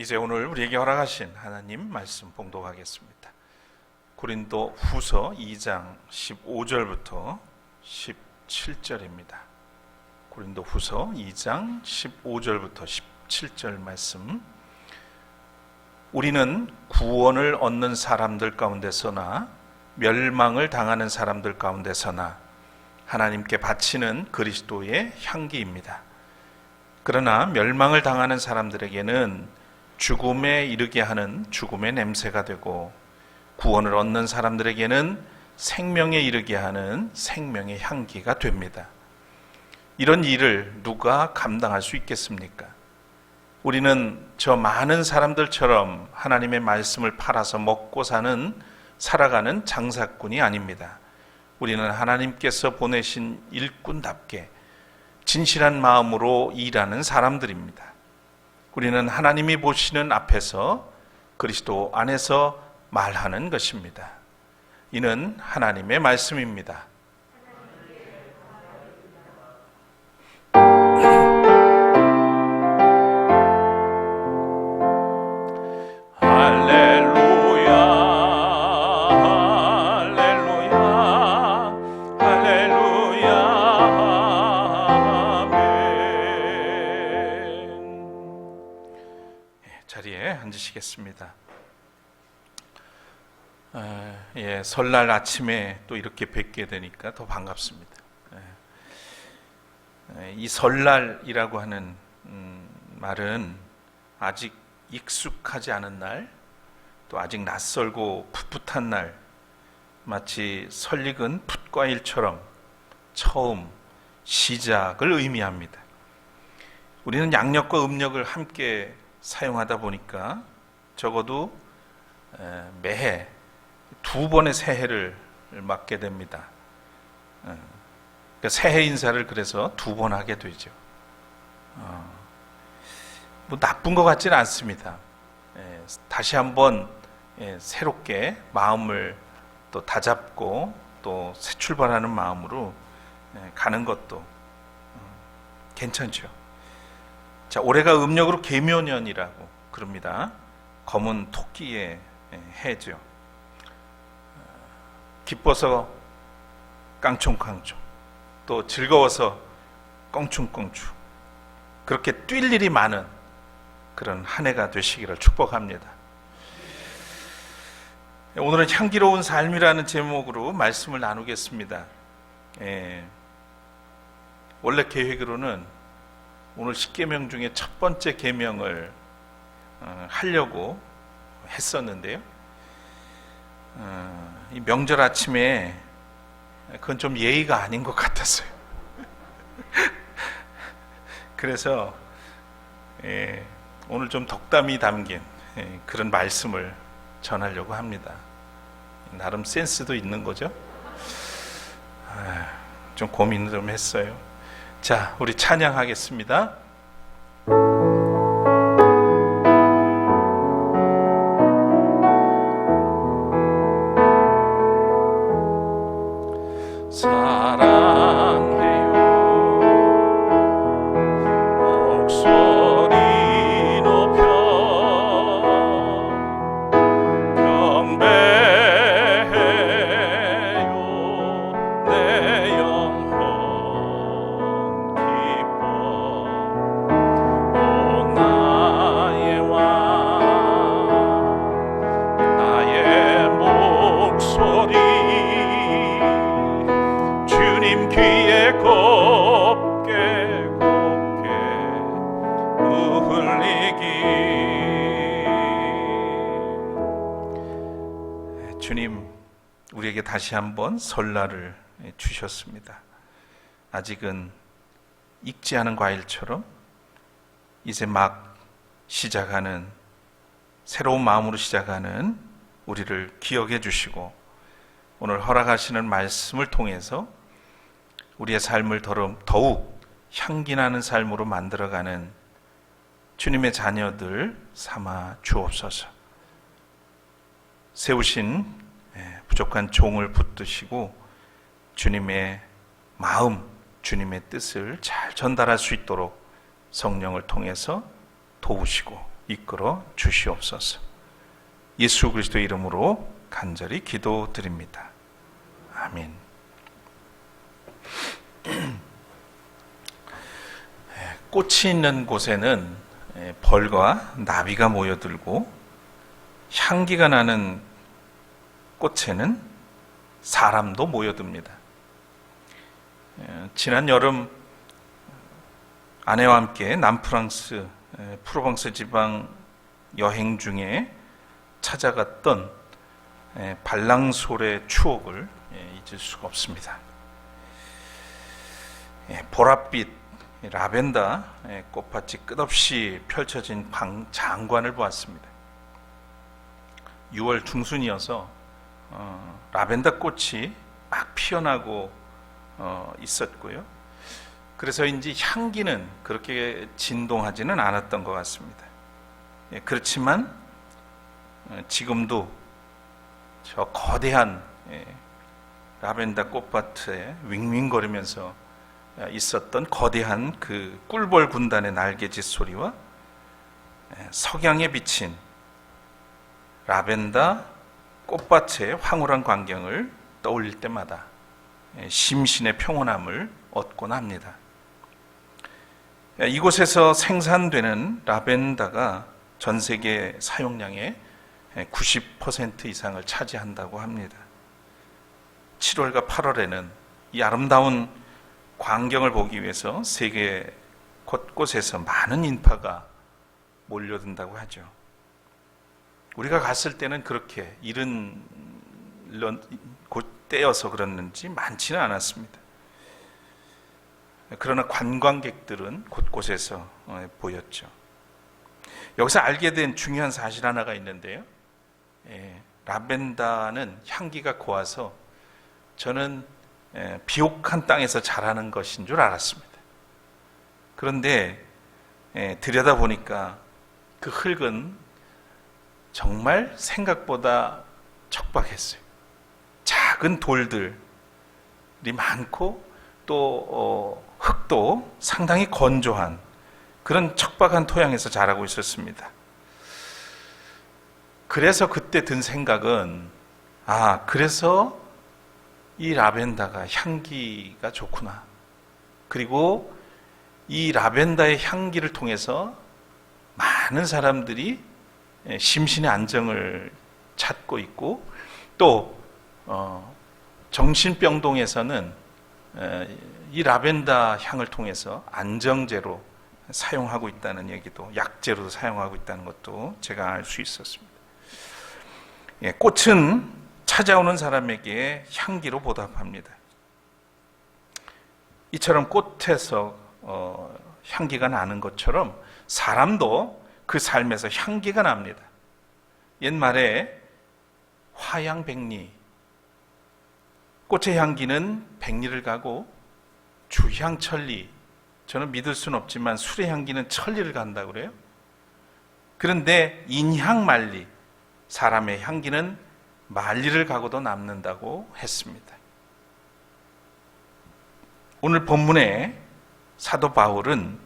이제 오늘 우리에게 허락하신 하나님 말씀 봉독하겠습니다. 고린도 후서 2장 15절부터 17절입니다. 고린도 후서 2장 15절부터 17절 말씀. 우리는 구원을 얻는 사람들 가운데서나 멸망을 당하는 사람들 가운데서나 하나님께 바치는 그리스도의 향기입니다. 그러나 멸망을 당하는 사람들에게는 죽음에 이르게 하는 죽음의 냄새가 되고, 구원을 얻는 사람들에게는 생명에 이르게 하는 생명의 향기가 됩니다. 이런 일을 누가 감당할 수 있겠습니까? 우리는 저 많은 사람들처럼 하나님의 말씀을 팔아서 먹고 살아가는 장사꾼이 아닙니다. 우리는 하나님께서 보내신 일꾼답게 진실한 마음으로 일하는 사람들입니다. 우리는 하나님이 보시는 앞에서 그리스도 안에서 말하는 것입니다. 이는 하나님의 말씀입니다. 자리에 앉으시겠습니다. 설날 아침에 또 이렇게 뵙게 되니까 더 반갑습니다. 이 설날이라고 하는 말은 아직 익숙하지 않은 날, 또 아직 낯설고 풋풋한 날, 마치 설익은 풋과일처럼 처음 시작을 의미합니다. 우리는 양력과 음력을 함께 사용하다 보니까 적어도 매해 2번의 새해를 맞게 됩니다. 그러니까 새해 인사를 그래서 2번 하게 되죠. 뭐 나쁜 것 같지는 않습니다. 다시 한번 새롭게 마음을 또 다잡고 또 새 출발하는 마음으로 가는 것도 괜찮죠. 자, 올해가 음력으로 계묘년이라고 그럽니다. 검은 토끼의 해죠. 기뻐서 깡총깡총, 또 즐거워서 껑충껑충, 그렇게 뛸 일이 많은 그런 한 해가 되시기를 축복합니다. 오늘은 향기로운 삶이라는 제목으로 말씀을 나누겠습니다. 원래 계획으로는 오늘 10계명 중에 첫 번째 계명을 하려고 했었는데요. 이 명절 아침에 그건 좀 예의가 아닌 것 같았어요. 그래서 오늘 좀 덕담이 담긴 그런 말씀을 전하려고 합니다. 나름 센스도 있는 거죠. 좀 고민을 좀 했어요. 자, 우리 찬양하겠습니다. 주님, 우리에게 다시 한번 설날을 주셨습니다. 아직은 익지 않은 과일처럼 이제 막 시작하는, 새로운 마음으로 시작하는 우리를 기억해 주시고, 오늘 허락하시는 말씀을 통해서 우리의 삶을 더욱 향기나는 삶으로 만들어가는 주님의 자녀들 삼아 주옵소서. 세우신 부족한 종을 붙드시고 주님의 마음, 주님의 뜻을 잘 전달할 수 있도록 성령을 통해서 도우시고 이끌어 주시옵소서. 예수 그리스도의 이름으로 간절히 기도드립니다. 아멘. 꽃이 있는 곳에는 벌과 나비가 모여들고 향기가 나는 꽃에는 사람도 모여듭니다. 지난 여름 아내와 함께 남프랑스 프로방스 지방 여행 중에 찾아갔던 발랑솔의 추억을 잊을 수가 없습니다. 보랏빛 라벤더 꽃밭이 끝없이 펼쳐진 장관을 보았습니다. 6월 중순이어서 라벤더 꽃이 막 피어나고 있었고요. 그래서인지 향기는 그렇게 진동하지는 않았던 것 같습니다. 그렇지만 지금도 저 거대한 라벤더 꽃밭에 윙윙거리면서 있었던 거대한 그 꿀벌 군단의 날개짓 소리와 석양에 비친 라벤더 꽃밭의 황홀한 광경을 떠올릴 때마다 심신의 평온함을 얻곤 합니다. 이곳에서 생산되는 라벤더가 전 세계 사용량의 90% 이상을 차지한다고 합니다. 7월과 8월에는 이 아름다운 광경을 보기 위해서 세계 곳곳에서 많은 인파가 몰려든다고 하죠. 우리가 갔을 때는 그렇게 이른 때여서 그랬는지 많지는 않았습니다. 그러나 관광객들은 곳곳에서 보였죠. 여기서 알게 된 중요한 사실 하나가 있는데요. 라벤더는 향기가 고와서 저는 비옥한 땅에서 자라는 것인 줄 알았습니다. 그런데 들여다보니까 그 흙은 정말 생각보다 척박했어요. 작은 돌들이 많고 또 흙도 상당히 건조한 그런 척박한 토양에서 자라고 있었습니다. 그래서 그때 든 생각은 그래서 이 라벤더가 향기가 좋구나. 그리고 이 라벤더의 향기를 통해서 많은 사람들이 심신의 안정을 찾고 있고 또 정신병동에서는 이 라벤더 향을 통해서 안정제로 사용하고 있다는 얘기도, 약제로도 사용하고 있다는 것도 제가 알 수 있었습니다. 꽃은 찾아오는 사람에게 향기로 보답합니다. 이처럼 꽃에서 향기가 나는 것처럼 사람도 그 삶에서 향기가 납니다. 옛말에 화양백리, 꽃의 향기는 백리를 가고 주향천리, 저는 믿을 수는 없지만 술의 향기는 천리를 간다고 그래요. 그런데 인향만리, 사람의 향기는 만리를 가고도 남는다고 했습니다. 오늘 본문에 사도 바울은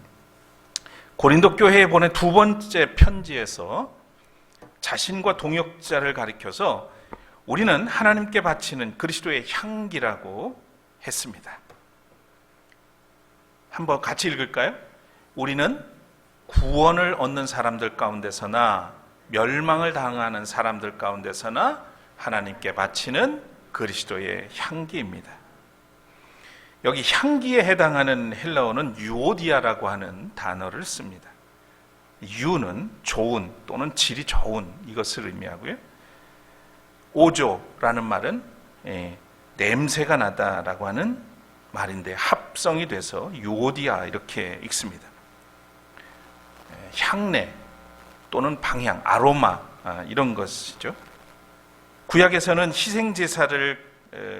고린도 교회에 보낸 두 번째 편지에서 자신과 동역자를 가리켜서 우리는 하나님께 바치는 그리스도의 향기라고 했습니다. 한번 같이 읽을까요? 우리는 구원을 얻는 사람들 가운데서나 멸망을 당하는 사람들 가운데서나 하나님께 바치는 그리스도의 향기입니다. 여기 향기에 해당하는 헬라어는 유오디아라고 하는 단어를 씁니다. 유는 좋은 또는 질이 좋은 이것을 의미하고요. 오조라는 말은 냄새가 나다라고 하는 말인데 합성이 돼서 유오디아 이렇게 읽습니다. 향내 또는 방향, 아로마 이런 것이죠. 구약에서는 희생제사를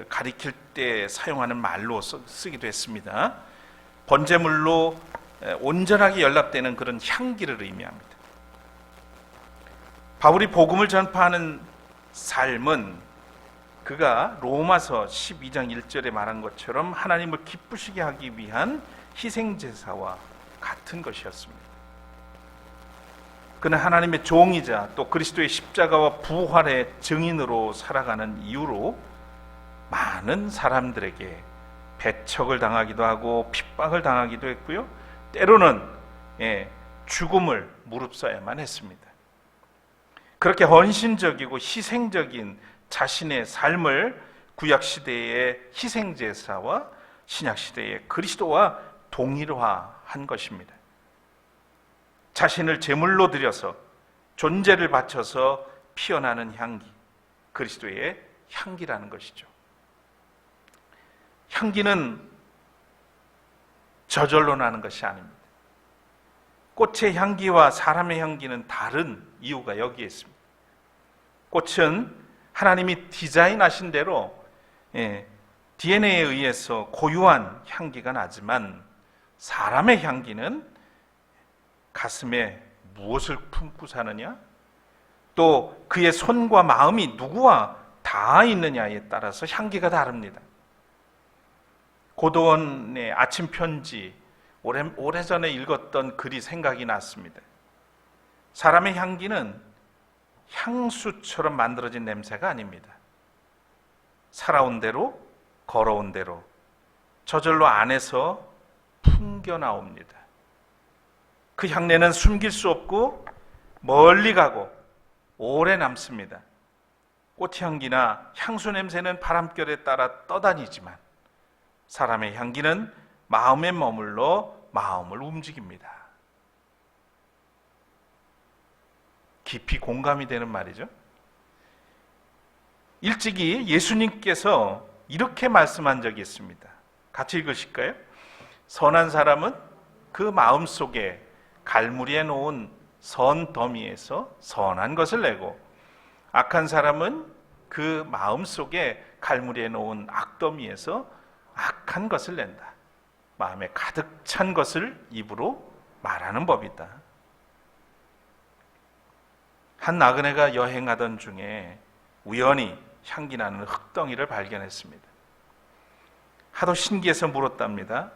가리킬 때 사용하는 말로 쓰기도 했습니다. 번제물로 온전하게 연락되는 그런 향기를 의미합니다. 바울이 복음을 전파하는 삶은 그가 로마서 12장 1절에 말한 것처럼 하나님을 기쁘시게 하기 위한 희생제사와 같은 것이었습니다. 그는 하나님의 종이자 또 그리스도의 십자가와 부활의 증인으로 살아가는 이유로 많은 사람들에게 배척을 당하기도 하고 핍박을 당하기도 했고요. 때로는 죽음을 무릅써야만 했습니다. 그렇게 헌신적이고 희생적인 자신의 삶을 구약시대의 희생제사와 신약시대의 그리스도와 동일화한 것입니다. 자신을 제물로 드려서 존재를 바쳐서 피어나는 향기, 그리스도의 향기라는 것이죠. 향기는 저절로 나는 것이 아닙니다. 꽃의 향기와 사람의 향기는 다른 이유가 여기에 있습니다. 꽃은 하나님이 디자인하신 대로 DNA에 의해서 고유한 향기가 나지만 사람의 향기는 가슴에 무엇을 품고 사느냐, 또 그의 손과 마음이 누구와 닿아 있느냐에 따라서 향기가 다릅니다. 고도원의 아침 편지, 오래전에 읽었던 글이 생각이 났습니다. 사람의 향기는 향수처럼 만들어진 냄새가 아닙니다. 살아온 대로, 걸어온 대로 저절로 안에서 풍겨 나옵니다. 그 향내는 숨길 수 없고 멀리 가고 오래 남습니다. 꽃향기나 향수 냄새는 바람결에 따라 떠다니지만 사람의 향기는 마음에 머물러 마음을 움직입니다. 깊이 공감이 되는 말이죠. 일찍이 예수님께서 이렇게 말씀한 적이 있습니다. 같이 읽으실까요? 선한 사람은 그 마음속에 갈무리에 놓은 선 더미에서 선한 것을 내고 악한 사람은 그 마음속에 갈무리에 놓은 악더미에서 악한 것을 낸다. 마음에 가득 찬 것을 입으로 말하는 법이다. 한 나그네가 여행하던 중에 우연히 향기 나는 흙덩이를 발견했습니다. 하도 신기해서 물었답니다.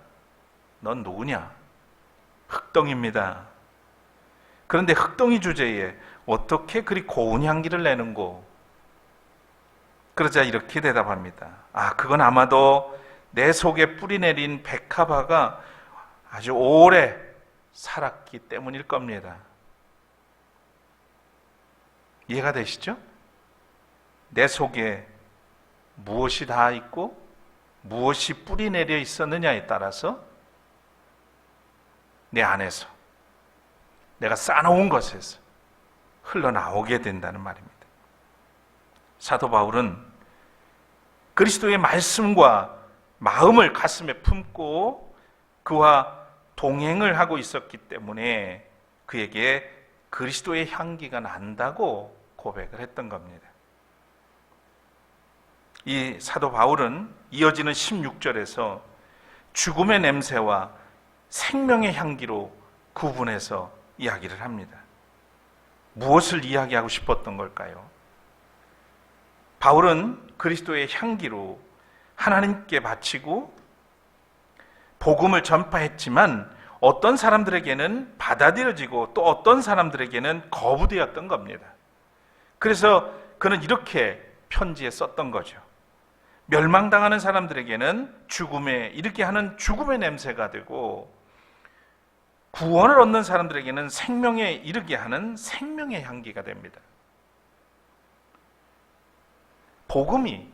넌 누구냐? 흙덩이입니다. 그런데 흙덩이 주제에 어떻게 그리 고운 향기를 내는고? 그러자 이렇게 대답합니다. 그건 아마도 내 속에 뿌리 내린 백합화가 아주 오래 살았기 때문일 겁니다. 이해가 되시죠? 내 속에 무엇이 닿아 있고 무엇이 뿌리 내려 있었느냐에 따라서 내 안에서 내가 쌓아놓은 것에서 흘러나오게 된다는 말입니다. 사도 바울은 그리스도의 말씀과 마음을 가슴에 품고 그와 동행을 하고 있었기 때문에 그에게 그리스도의 향기가 난다고 고백을 했던 겁니다. 이 사도 바울은 이어지는 16절에서 죽음의 냄새와 생명의 향기로 구분해서 이야기를 합니다. 무엇을 이야기하고 싶었던 걸까요? 바울은 그리스도의 향기로 하나님께 바치고 복음을 전파했지만 어떤 사람들에게는 받아들여지고 또 어떤 사람들에게는 거부되었던 겁니다. 그래서 그는 이렇게 편지에 썼던 거죠. 멸망당하는 사람들에게는 죽음에 이르게 하는 죽음의 냄새가 되고 구원을 얻는 사람들에게는 생명에 이르게 하는 생명의 향기가 됩니다. 복음이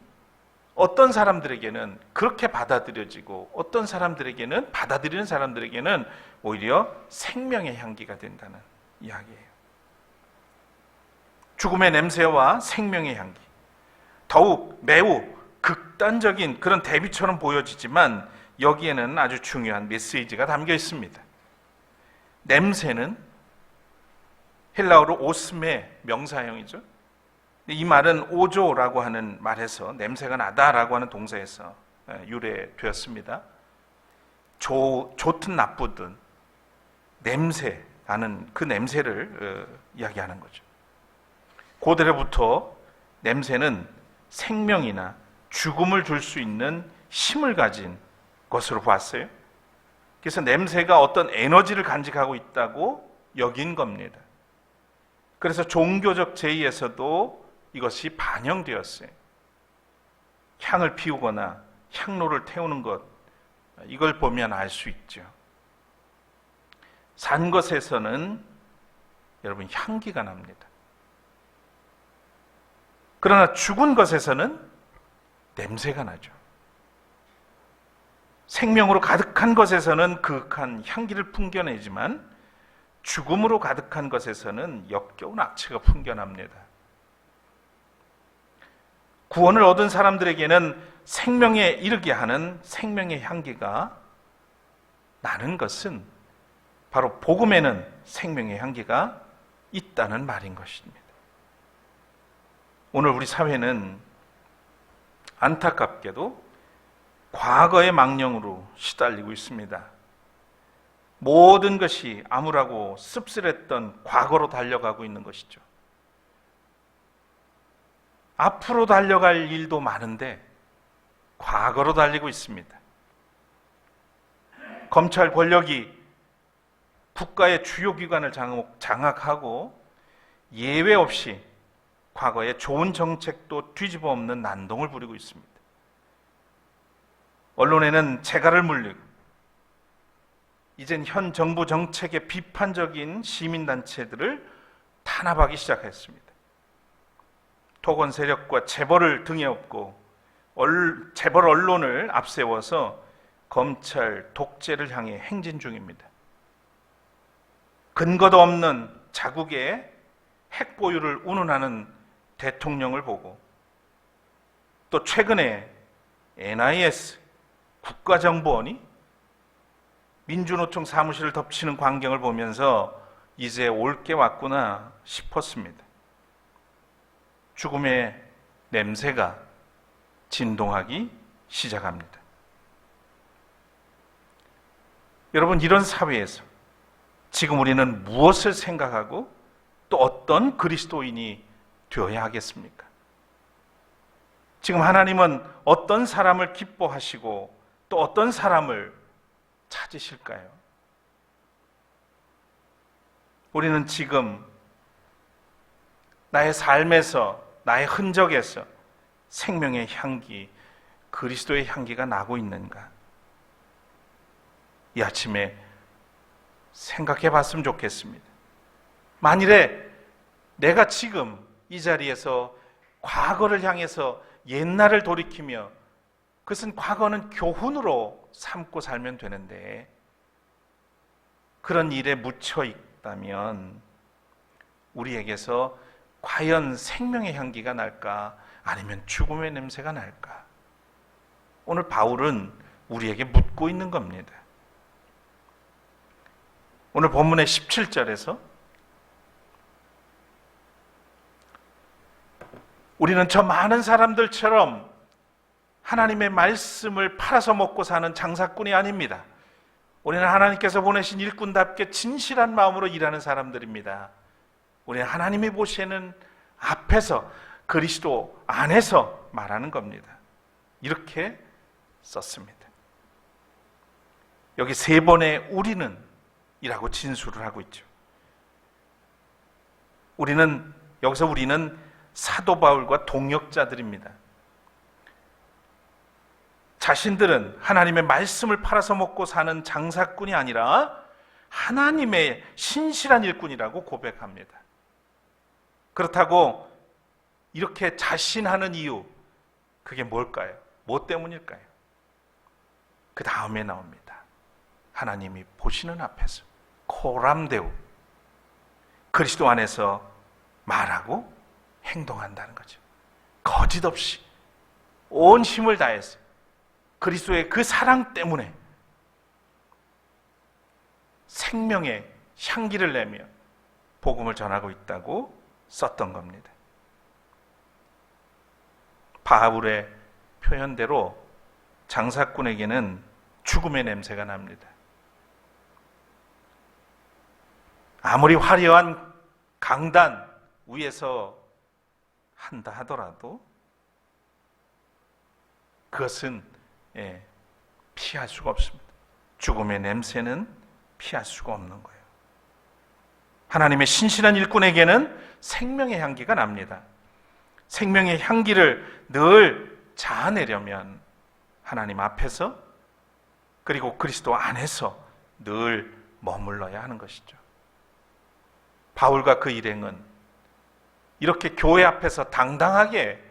어떤 사람들에게는 그렇게 받아들여지고 어떤 사람들에게는 받아들이는 사람들에게는 오히려 생명의 향기가 된다는 이야기예요. 죽음의 냄새와 생명의 향기, 더욱 매우 극단적인 그런 대비처럼 보여지지만 여기에는 아주 중요한 메시지가 담겨 있습니다. 냄새는 헬라어로 오스메 명사형이죠. 이 말은 오조라고 하는 말에서 냄새가 나다라고 하는 동사에서 유래되었습니다. 좋든 나쁘든 냄새라는 그 냄새를 이야기하는 거죠. 고대로부터 냄새는 생명이나 죽음을 줄 수 있는 힘을 가진 것으로 봤어요. 그래서 냄새가 어떤 에너지를 간직하고 있다고 여긴 겁니다. 그래서 종교적 제의에서도 이것이 반영되었어요. 향을 피우거나 향로를 태우는 것, 이걸 보면 알 수 있죠. 산 것에서는 여러분 향기가 납니다. 그러나 죽은 것에서는 냄새가 나죠. 생명으로 가득한 것에서는 그윽한 향기를 풍겨내지만 죽음으로 가득한 것에서는 역겨운 악취가 풍겨납니다. 구원을 얻은 사람들에게는 생명에 이르게 하는 생명의 향기가 나는 것은 바로 복음에는 생명의 향기가 있다는 말인 것입니다. 오늘 우리 사회는 안타깝게도 과거의 망령으로 시달리고 있습니다. 모든 것이 암울하고 씁쓸했던 과거로 달려가고 있는 것이죠. 앞으로 달려갈 일도 많은데 과거로 달리고 있습니다. 검찰 권력이 국가의 주요 기관을 장악하고 예외 없이 과거의 좋은 정책도 뒤집어 엎는 난동을 부리고 있습니다. 언론에는 재갈을 물리고 이젠 현 정부 정책에 비판적인 시민단체들을 탄압하기 시작했습니다. 토건 세력과 재벌을 등에 업고 재벌 언론을 앞세워서 검찰 독재를 향해 행진 중입니다. 근거도 없는 자국의 핵 보유를 운운하는 대통령을 보고 또 최근에 NIS 국가정보원이 민주노총 사무실을 덮치는 광경을 보면서 이제 올 게 왔구나 싶었습니다. 죽음의 냄새가 진동하기 시작합니다. 여러분, 이런 사회에서 지금 우리는 무엇을 생각하고 또 어떤 그리스도인이 되어야 하겠습니까? 지금 하나님은 어떤 사람을 기뻐하시고 또 어떤 사람을 찾으실까요? 우리는 지금 나의 삶에서, 나의 흔적에서 생명의 향기, 그리스도의 향기가 나고 있는가? 이 아침에 생각해 봤으면 좋겠습니다. 만일에 내가 지금 이 자리에서 과거를 향해서 옛날을 돌이키며 그것은 과거는 교훈으로 삼고 살면 되는데 그런 일에 묻혀 있다면 우리에게서 과연 생명의 향기가 날까? 아니면 죽음의 냄새가 날까? 오늘 바울은 우리에게 묻고 있는 겁니다. 오늘 본문의 17절에서 우리는 저 많은 사람들처럼 하나님의 말씀을 팔아서 먹고 사는 장사꾼이 아닙니다. 우리는 하나님께서 보내신 일꾼답게 진실한 마음으로 일하는 사람들입니다. 우리는 하나님이 보시는 앞에서 그리스도 안에서 말하는 겁니다. 이렇게 썼습니다. 여기 세 번의 우리는 이라고 진술을 하고 있죠. 여기서 우리는 사도 바울과 동역자들입니다. 자신들은 하나님의 말씀을 팔아서 먹고 사는 장사꾼이 아니라 하나님의 신실한 일꾼이라고 고백합니다. 그렇다고 이렇게 자신하는 이유, 그게 뭘까요? 뭐 때문일까요? 그 다음에 나옵니다. 하나님이 보시는 앞에서 코람데우, 그리스도 안에서 말하고 행동한다는 거죠. 거짓 없이 온 힘을 다해서 그리스도의 그 사랑 때문에 생명의 향기를 내며 복음을 전하고 있다고 썼던 겁니다. 바울의 표현대로 장사꾼에게는 죽음의 냄새가 납니다. 아무리 화려한 강단 위에서 한다 하더라도 그것은 피할 수가 없습니다. 죽음의 냄새는 피할 수가 없는 거예요. 하나님의 신실한 일꾼에게는 생명의 향기가 납니다. 생명의 향기를 늘 자아내려면 하나님 앞에서 그리고 그리스도 안에서 늘 머물러야 하는 것이죠. 바울과 그 일행은 이렇게 교회 앞에서 당당하게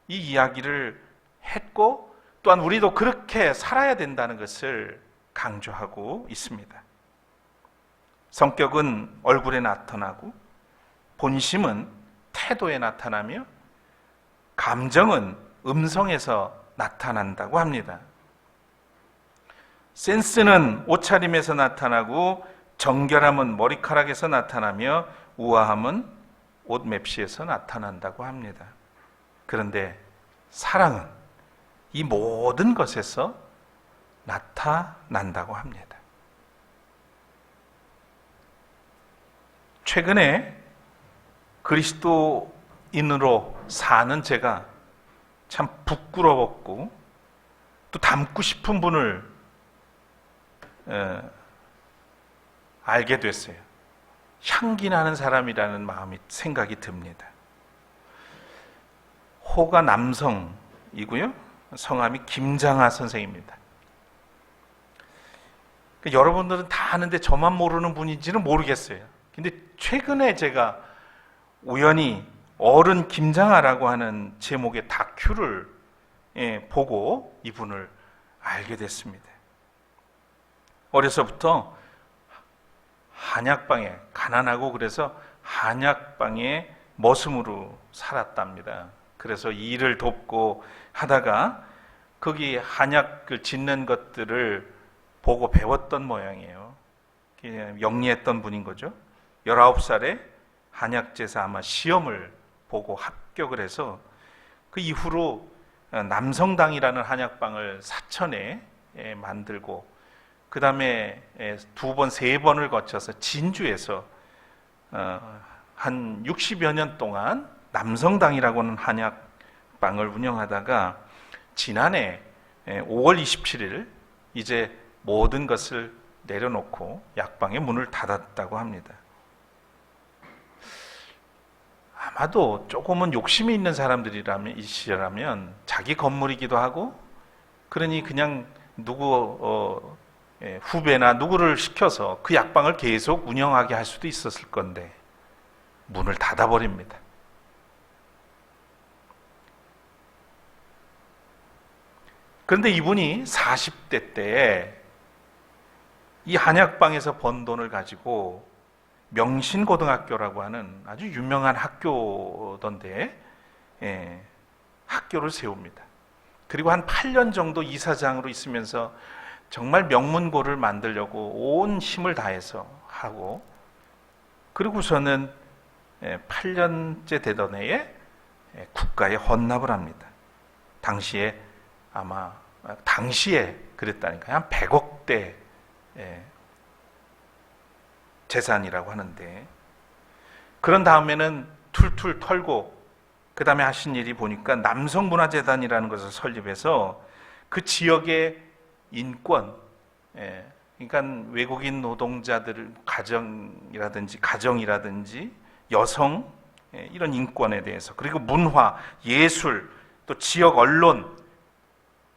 이 이야기를 했고, 또한 우리도 그렇게 살아야 된다는 것을 강조하고 있습니다. 성격은 얼굴에 나타나고, 본심은 태도에 나타나며, 감정은 음성에서 나타난다고 합니다. 센스는 옷차림에서 나타나고, 정결함은 머리카락에서 나타나며, 우아함은 옷 맵시에서 나타난다고 합니다. 그런데 사랑은 이 모든 것에서 나타난다고 합니다. 최근에 그리스도인으로 사는 제가 참 부끄러웠고 또 닮고 싶은 분을 알게 됐어요. 향기 나는 사람이라는 생각이 듭니다. 호가 남성이고요. 성함이 김장하 선생입니다. 여러분들은 다 아는데 저만 모르는 분인지는 모르겠어요. 근데 최근에 제가 우연히 어른 김장하라고 하는 제목의 다큐를 보고 이분을 알게 됐습니다. 어려서부터 한약방에, 가난하고 그래서 한약방에 머슴으로 살았답니다. 그래서 일을 돕고 하다가 거기 한약을 짓는 것들을 보고 배웠던 모양이에요. 영리했던 분인 거죠. 19살에 한약제사 아마 시험을 보고 합격을 해서 그 이후로 남성당이라는 한약방을 사천에 만들고, 그 다음에 2번, 3번을 거쳐서 진주에서 한 60여 년 동안 남성당이라고 하는 한약방을 운영하다가 지난해 5월 27일 이제 모든 것을 내려놓고 약방의 문을 닫았다고 합니다. 아마도 조금은 욕심이 있는 사람들이라면 자기 건물이기도 하고, 그러니 그냥 후배나 누구를 시켜서 그 약방을 계속 운영하게 할 수도 있었을 건데 문을 닫아버립니다. 그런데 이분이 40대 때에 이 한약방에서 번 돈을 가지고 명신고등학교라고 하는 아주 유명한 학교던데 학교를 세웁니다. 그리고 한 8년 정도 이사장으로 있으면서 정말 명문고를 만들려고 온 힘을 다해서 하고, 그리고서는 8년째 되던 해에 국가에 헌납을 합니다. 당시에 그랬다니까요. 한 100억대 재산이라고 하는데, 그런 다음에는 툴툴 털고 그 다음에 하신 일이 보니까 남성문화재단이라는 것을 설립해서 그 지역의 인권, 그러니까 외국인 노동자들 가정이라든지 여성, 이런 인권에 대해서, 그리고 문화, 예술, 또 지역 언론,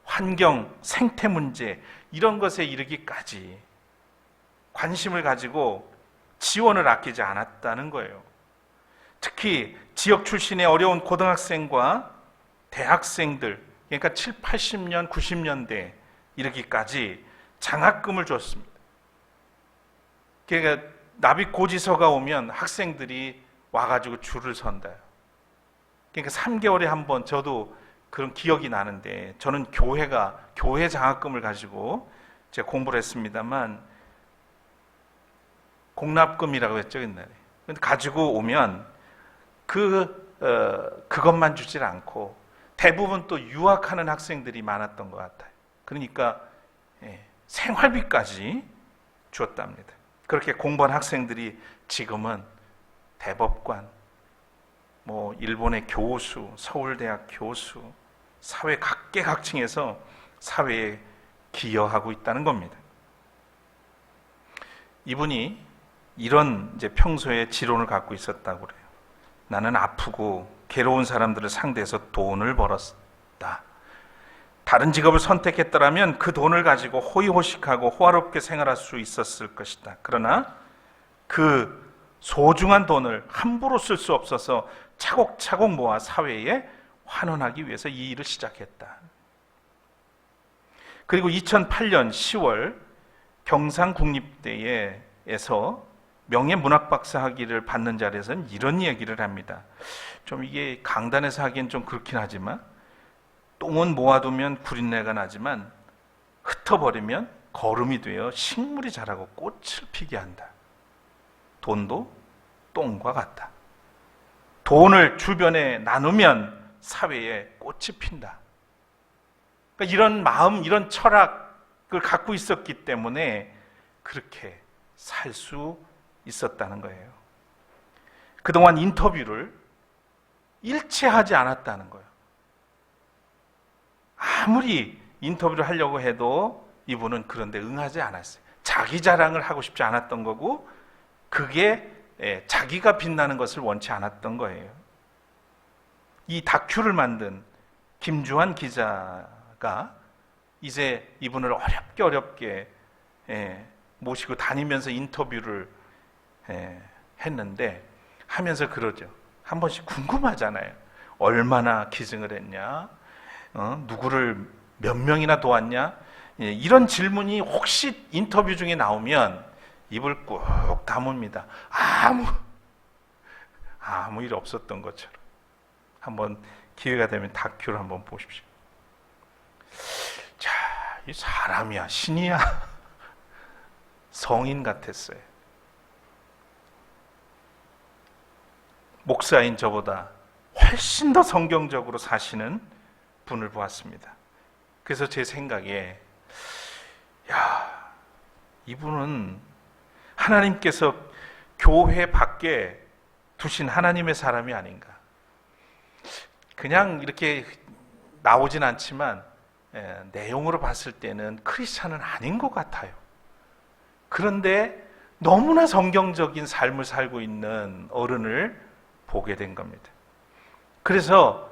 환경, 생태 문제, 이런 것에 이르기까지 관심을 가지고 지원을 아끼지 않았다는 거예요. 특히 지역 출신의 어려운 고등학생과 대학생들, 그러니까 7, 80년, 90년대 이르기까지 장학금을 줬습니다. 그러니까 납입 고지서가 오면 학생들이 와가지고 줄을 선다요. 그러니까 3개월에 한 번, 저도 그런 기억이 나는데, 저는 교회 장학금을 가지고 제가 공부를 했습니다만, 공납금이라고 했죠, 옛날에. 근데 가지고 오면 그것만 주질 않고 대부분 또 유학하는 학생들이 많았던 것 같아요. 그러니까 생활비까지 주었답니다. 그렇게 공부한 학생들이 지금은 대법관, 일본의 교수, 서울대학 교수, 사회 각계각층에서 사회에 기여하고 있다는 겁니다. 이분이 이런 이제 평소에 지론을 갖고 있었다고 그래요. 나는 아프고 괴로운 사람들을 상대해서 돈을 벌었다. 다른 직업을 선택했더라면 그 돈을 가지고 호의호식하고 호화롭게 생활할 수 있었을 것이다. 그러나 그 소중한 돈을 함부로 쓸 수 없어서 차곡차곡 모아 사회에 환원하기 위해서 이 일을 시작했다. 그리고 2008년 10월 경상국립대에서 명예문학박사 학위를 받는 자리에서는 이런 얘기를 합니다. 좀 이게 강단에서 하기엔 좀 그렇긴 하지만, 똥은 모아두면 구린내가 나지만 흩어버리면 거름이 되어 식물이 자라고 꽃을 피게 한다. 돈도 똥과 같다. 돈을 주변에 나누면 사회에 꽃이 핀다. 그러니까 이런 마음, 이런 철학을 갖고 있었기 때문에 그렇게 살 수 있었다는 거예요. 그동안 인터뷰를 일체하지 않았다는 거예요. 아무리 인터뷰를 하려고 해도 이분은 그런데 응하지 않았어요. 자기 자랑을 하고 싶지 않았던 거고, 그게 자기가 빛나는 것을 원치 않았던 거예요. 이 다큐를 만든 김주환 기자가 이제 이분을 어렵게 모시고 다니면서 인터뷰를 했는데, 하면서 그러죠. 한 번씩 궁금하잖아요. 얼마나 기증을 했냐? 누구를 몇 명이나 도왔냐? 이런 질문이 혹시 인터뷰 중에 나오면 입을 꾹 다뭅니다. 아무 일 없었던 것처럼. 한번 기회가 되면 다큐를 한번 보십시오. 자, 이 사람이야, 신이야? 성인 같았어요. 목사인 저보다 훨씬 더 성경적으로 사시는 분을 보았습니다. 그래서 제 생각에, 이분은 하나님께서 교회 밖에 두신 하나님의 사람이 아닌가. 그냥 이렇게 나오진 않지만 내용으로 봤을 때는 크리스찬은 아닌 것 같아요. 그런데 너무나 성경적인 삶을 살고 있는 어른을 보게 된 겁니다. 그래서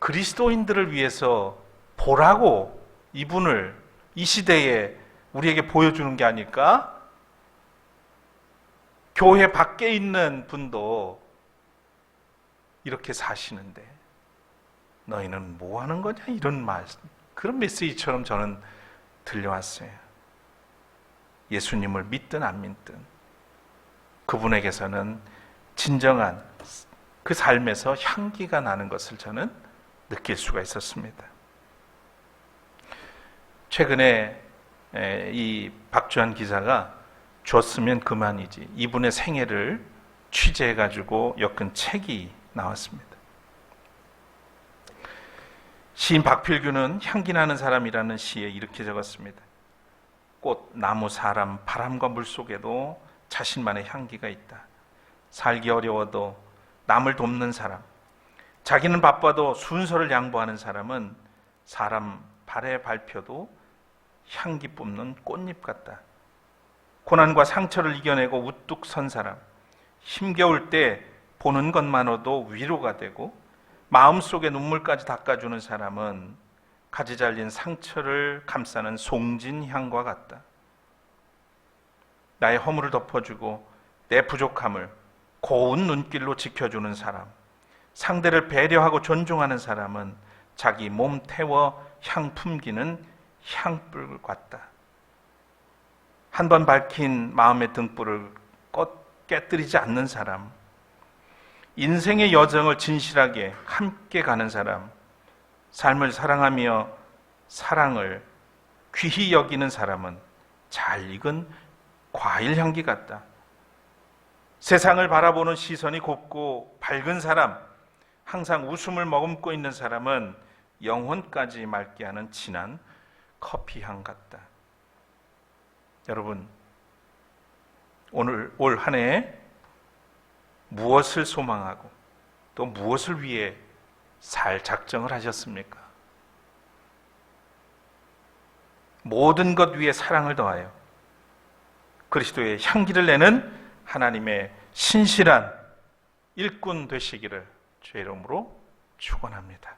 그리스도인들을 위해서 보라고 이분을 이 시대에 우리에게 보여주는 게 아닐까? 교회 밖에 있는 분도 이렇게 사시는데 너희는 뭐 하는 거냐? 이런 그런 메시지처럼 저는 들려왔어요. 예수님을 믿든 안 믿든 그분에게서는 진정한 그 삶에서 향기가 나는 것을 저는 느낄 수가 있었습니다. 최근에 이 박주환 기자가 줬으면 그만이지, 이분의 생애를 취재해가지고 엮은 책이 나왔습니다. 시인 박필규는 향기나는 사람이라는 시에 이렇게 적었습니다. 꽃, 나무, 사람, 바람과 물 속에도 자신만의 향기가 있다. 살기 어려워도 남을 돕는 사람, 자기는 바빠도 순서를 양보하는 사람은 사람 발에 밟혀도 향기 뿜는 꽃잎 같다. 고난과 상처를 이겨내고 우뚝 선 사람, 힘겨울 때 보는 것만으로도 위로가 되고 마음속에 눈물까지 닦아주는 사람은 가지 잘린 상처를 감싸는 송진향과 같다. 나의 허물을 덮어주고 내 부족함을 고운 눈길로 지켜주는 사람, 상대를 배려하고 존중하는 사람은 자기 몸 태워 향 품기는 향불 같다. 한 번 밝힌 마음의 등불을 깨뜨리지 않는 사람, 인생의 여정을 진실하게 함께 가는 사람, 삶을 사랑하며 사랑을 귀히 여기는 사람은 잘 익은 과일 향기 같다. 세상을 바라보는 시선이 곱고 밝은 사람, 항상 웃음을 머금고 있는 사람은 영혼까지 맑게 하는 진한 커피향 같다. 여러분, 올 한 해 무엇을 소망하고 또 무엇을 위해 살 작정을 하셨습니까? 모든 것 위에 사랑을 더하여 그리스도의 향기를 내는 하나님의 신실한 일꾼 되시기를 주의 이름으로 축원합니다.